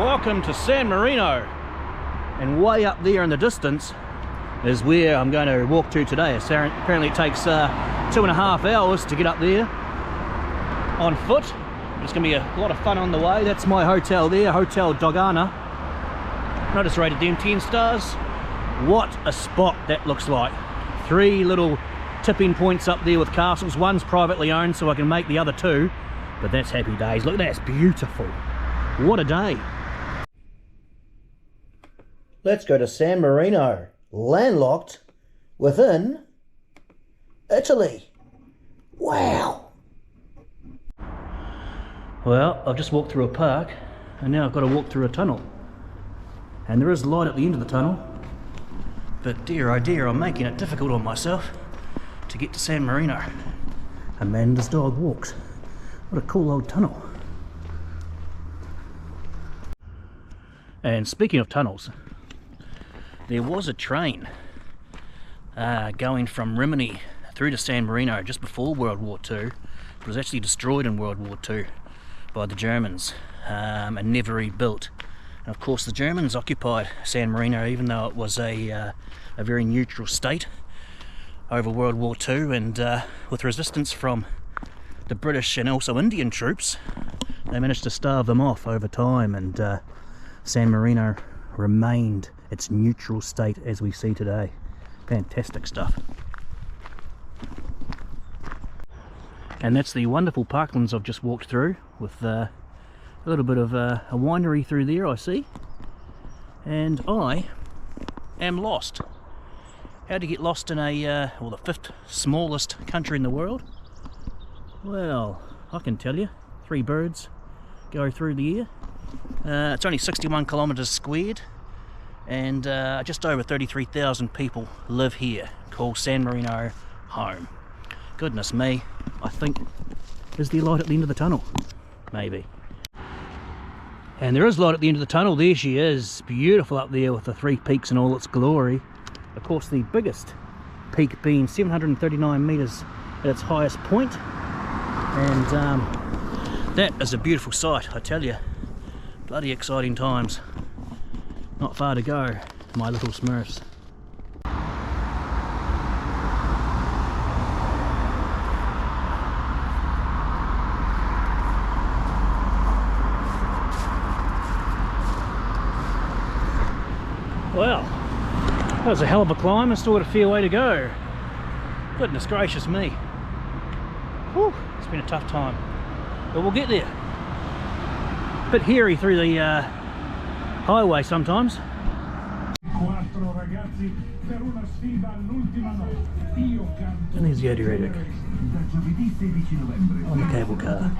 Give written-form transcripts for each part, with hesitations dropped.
Welcome to San Marino, and way up there in the distance is where I'm going to walk to today. Apparently it takes 2.5 hours to get up there on foot. It's going to be a lot of fun on the way. That's my hotel there, Hotel Dogana. I just rated them 10 stars. What a spot that looks like. 3 little tipping points up there with castles. One's privately owned, so I can make the other 2, but that's happy days. Look, that's beautiful. What a day. Let's go to San Marino, landlocked within Italy. Wow. Well, I've just walked through a park and now I've got to walk through a tunnel. And there is light at the end of the tunnel, but dear oh dear, I'm making it difficult on myself to get to San Marino. Amanda's dog walks. What a cool old tunnel. And speaking of tunnels, there was a train going from Rimini through to San Marino just before World War II. It was actually destroyed in World War II by the Germans and never rebuilt. And of course the Germans occupied San Marino, even though it was a very neutral state over World War II, and with resistance from the British and also Indian troops, they managed to starve them off over time, and San Marino remained its neutral state as we see today. Fantastic stuff. And that's the wonderful parklands I've just walked through, with a little bit of a winery through there, I see. And I am lost. How to get lost in the 5th smallest country in the world? Well, I can tell you. 3 birds go through the air. It's only 61 kilometres squared, and just over 33,000 people live here. Call San Marino home. Goodness me, I think, is there light at the end of the tunnel? Maybe. And there is light at the end of the tunnel. There she is, beautiful up there with the 3 peaks in all its glory. Of course, the biggest peak being 739 metres at its highest point. And that is a beautiful sight, I tell you. Bloody exciting times. Not far to go, my little Smurfs. Well, that was a hell of a climb, and still got a fair way to go. Goodness gracious me. Whew, it's been a tough time, but we'll get there. Bit hairy through the highway sometimes. And there's Yodi Redick on the cable car.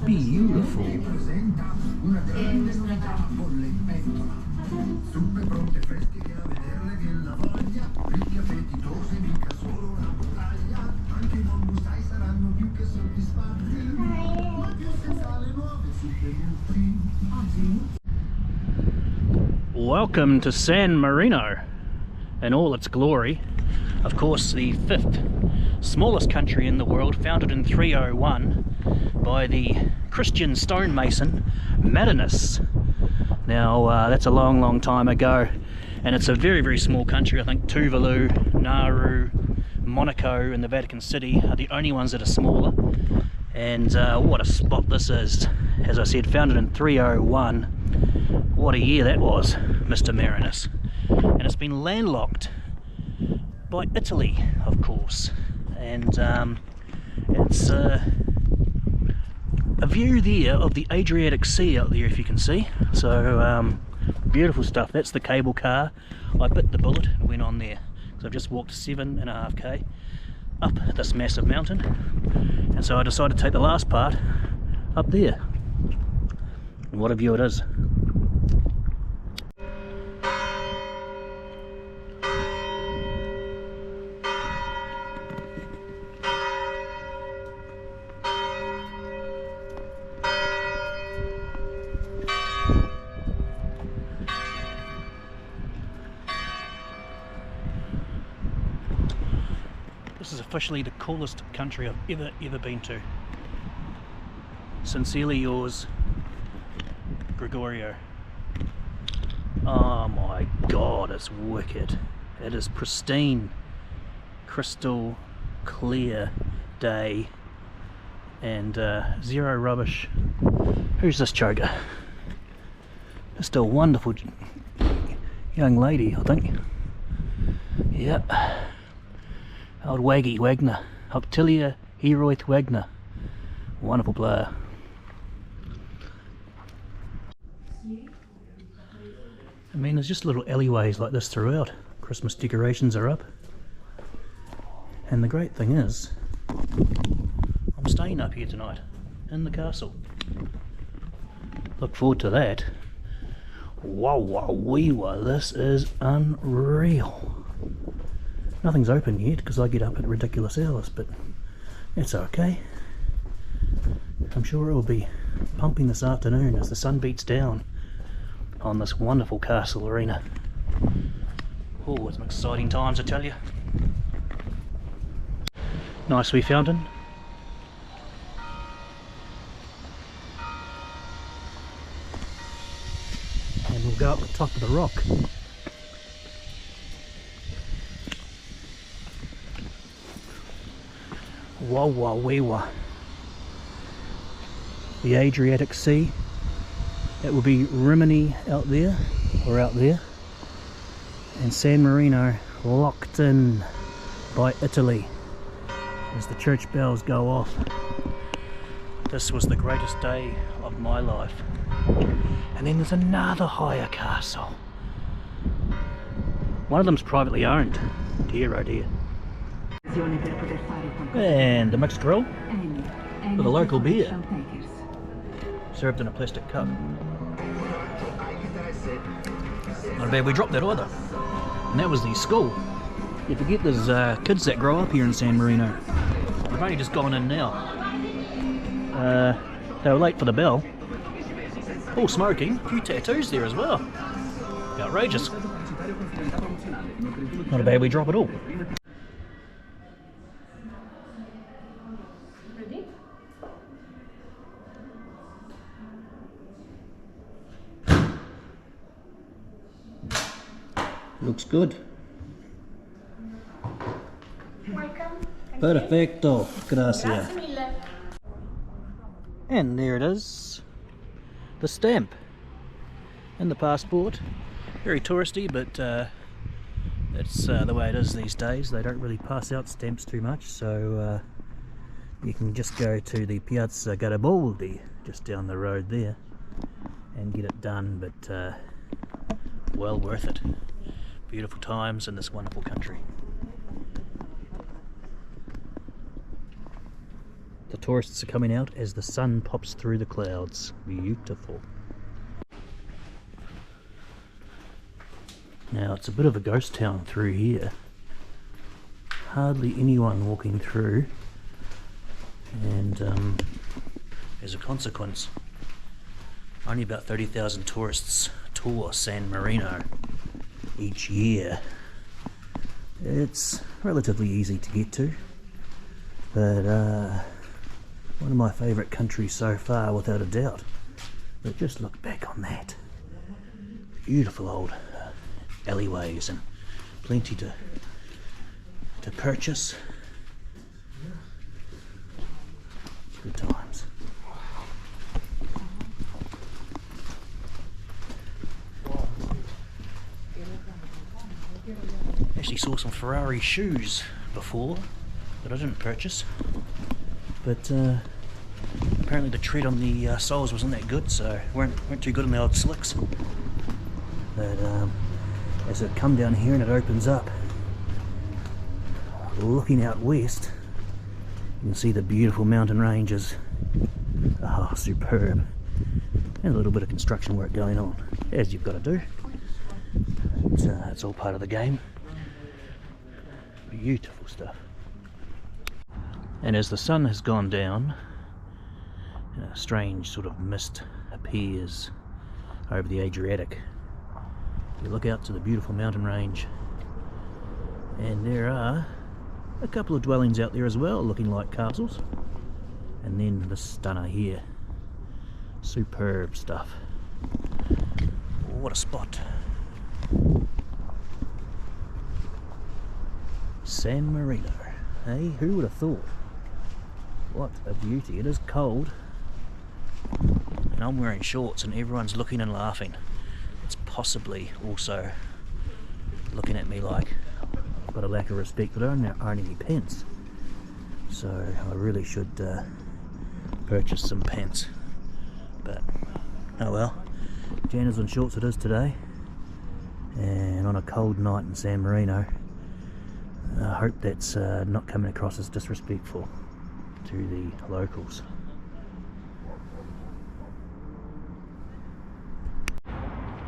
Beautiful. Welcome to San Marino in all its glory. Of course, the 5th smallest country in the world, founded in 301 by the Christian stonemason Marinus. Now that's a long time ago, and it's a very small country. I think Tuvalu, Nauru, Monaco and the Vatican City are the only ones that are smaller. And what a spot this is. As I said, founded in 301. What a year that was, Mr. Marinus. And it's been landlocked by Italy, of course. And it's a view there of the Adriatic Sea out there, if you can see. So beautiful stuff. That's the cable car. I bit the bullet and went on there. So I've just walked 7.5 k up this massive mountain, and so I decided to take the last part up there. And what a view it is. This is officially the coolest country I've ever been to. Sincerely yours, Gregorio. Oh my god, it's wicked. It is pristine, crystal clear day, and zero rubbish. Who's this choker? Just a wonderful young lady, I think. Yep. Old Waggy Wagner. Octilia Heroith Wagner. Wonderful player. I mean, there's just little alleyways like this throughout. Christmas decorations are up. And the great thing is, I'm staying up here tonight, in the castle. Look forward to that. Wow, wow, wee, wow, this is unreal. Nothing's open yet because I get up at ridiculous hours, but it's okay. I'm sure it will be pumping this afternoon as the sun beats down on this wonderful castle arena. Oh, it's some exciting times, I tell you. Nice wee fountain. And we'll go up the top of the rock. Wah wah wee wah. The Adriatic Sea. It will be Rimini out there, or out there, and San Marino locked in by Italy as the church bells go off. This was the greatest day of my life. And then there's another higher castle. One of them's privately owned. Dear oh dear. And a mixed grill with a local beer, served in a plastic cup. Not bad we dropped that either. And that was the school. You forget there's kids that grow up here in San Marino. I've only just gone in now. They were late for the bell. All smoking, a few tattoos there as well. Outrageous. Not a bad we drop at all. Looks good. Perfecto. Gracias. And there it is. The stamp. And the passport. Very touristy, but it's the way it is these days. They don't really pass out stamps too much, so you can just go to the Piazza Garibaldi just down the road there and get it done, but well worth it. Beautiful times in this wonderful country. The tourists are coming out as the sun pops through the clouds. Beautiful. Now it's a bit of a ghost town through here. Hardly anyone walking through, and as a consequence, only about 30,000 tourists tour San Marino each year. It's relatively easy to get to, but one of my favourite countries so far, without a doubt. But just look back on that. Beautiful old alleyways and plenty to purchase. Good times. Actually saw some Ferrari shoes before that I didn't purchase, but apparently the tread on the soles wasn't that good, so weren't too good on the old slicks. But as it come down here and it opens up, looking out west, you can see the beautiful mountain ranges. Ah, oh, superb. And a little bit of construction work going on, as you've got to do. It's all part of the game. Beautiful stuff. And as the sun has gone down, a strange sort of mist appears over the Adriatic. You look out to the beautiful mountain range, and there are a couple of dwellings out there as well, looking like castles. And then the stunner here. Superb stuff. What a spot. San Marino. Hey, who would have thought? What a beauty. It is cold. And I'm wearing shorts and everyone's looking and laughing. It's possibly also looking at me like I've got a lack of respect, but I don't own any pants. So I really should purchase some pants. But oh well. Jani's on shorts it is today. And on a cold night in San Marino. I hope that's not coming across as disrespectful to the locals.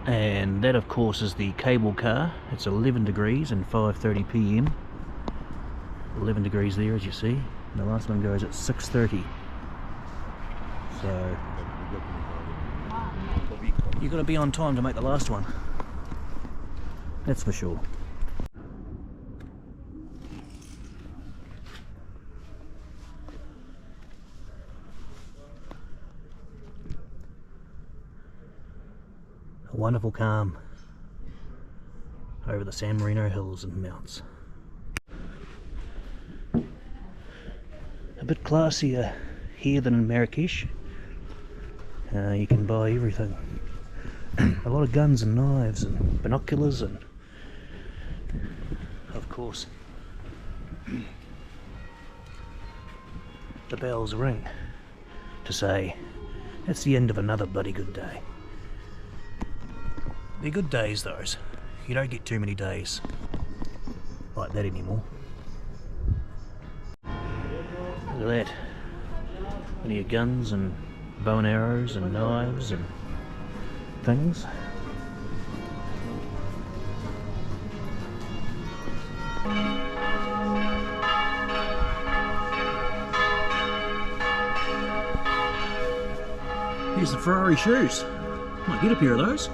And that of course is the cable car. It's 11 degrees and 5:30 PM. 11 degrees there as you see. And the last one goes at 6:30. So you've got to be on time to make the last one. That's for sure. A wonderful calm over the San Marino hills and mounts. A bit classier here than in Marrakesh. You can buy everything. A lot of guns and knives and binoculars, and of course the bells ring to say it's the end of another bloody good day. They're good days those. You don't get too many days like that anymore. Look at that. Plenty of guns and bow and arrows and knives and things. Here's the Ferrari shoes. Might get a pair of those.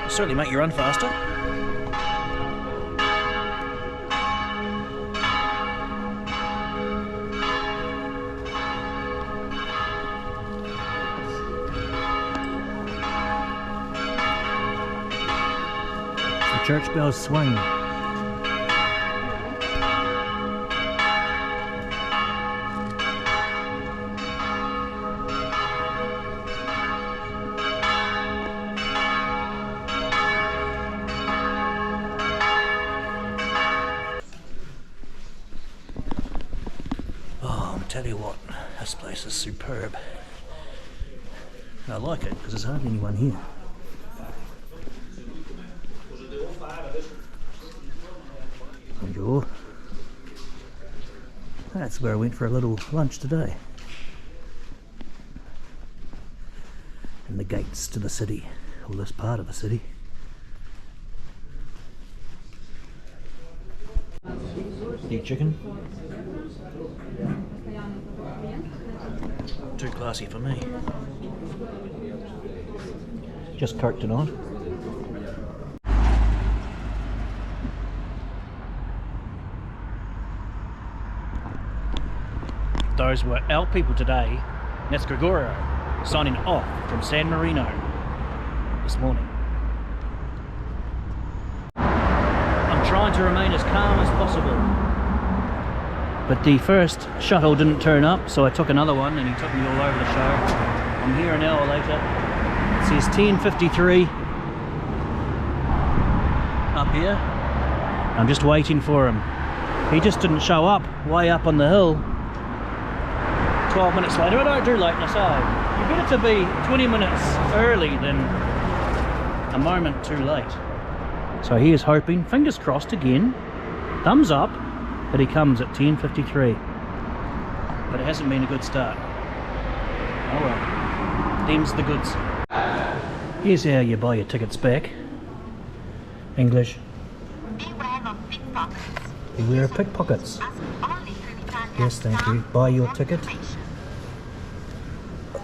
Certainly make you run faster. The church bells swing. Tell you what, this place is superb. And I like it because there's hardly anyone here. Bonjour. That's where I went for a little lunch today. And the gates to the city, or this part of the city. Eat chicken. Too classy for me. Just Coke tonight. Those were our people today. And that's Gregorio signing off from San Marino this morning. I'm trying to remain as calm as possible. But the first shuttle didn't turn up, so I took another one and he took me all over the show. I'm here an hour later. It says 10:53 up here. I'm just waiting for him. He just didn't show up, way up on the hill. 12 minutes later. I don't do lateness, you're better to be 20 minutes early than a moment too late. So he is hoping, fingers crossed again, thumbs up, that he comes at 10:53, but it hasn't been a good start. Oh well, them's the goods. Here's how you buy your tickets back. English. Beware of pickpockets. Beware of pickpockets. Only through Italian Yes, thank you. staff Buy your ticket. information.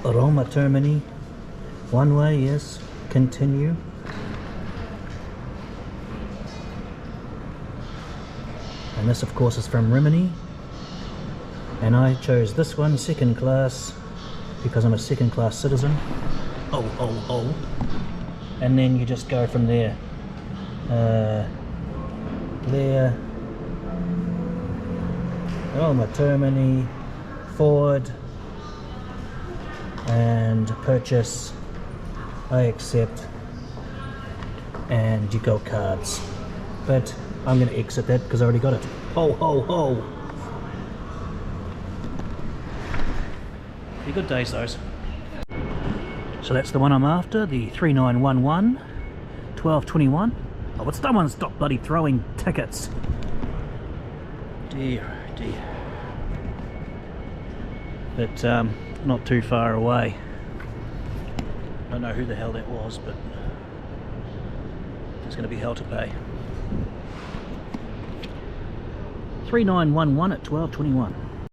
Roma Termini. One way, yes. Continue. And this of course is from Rimini, and I chose this one, second class, because I'm a second class citizen. And then you just go from there. There. My Termini, forward, and purchase. I accept, and you go cards. But I'm going to exit that because I already got it. Pretty good days, those. So that's the one I'm after, the 3911 1221. Oh, but someone stop bloody throwing tickets. Dear. But not too far away. I don't know who the hell that was, but it's going to be hell to pay. 3911 at 1221.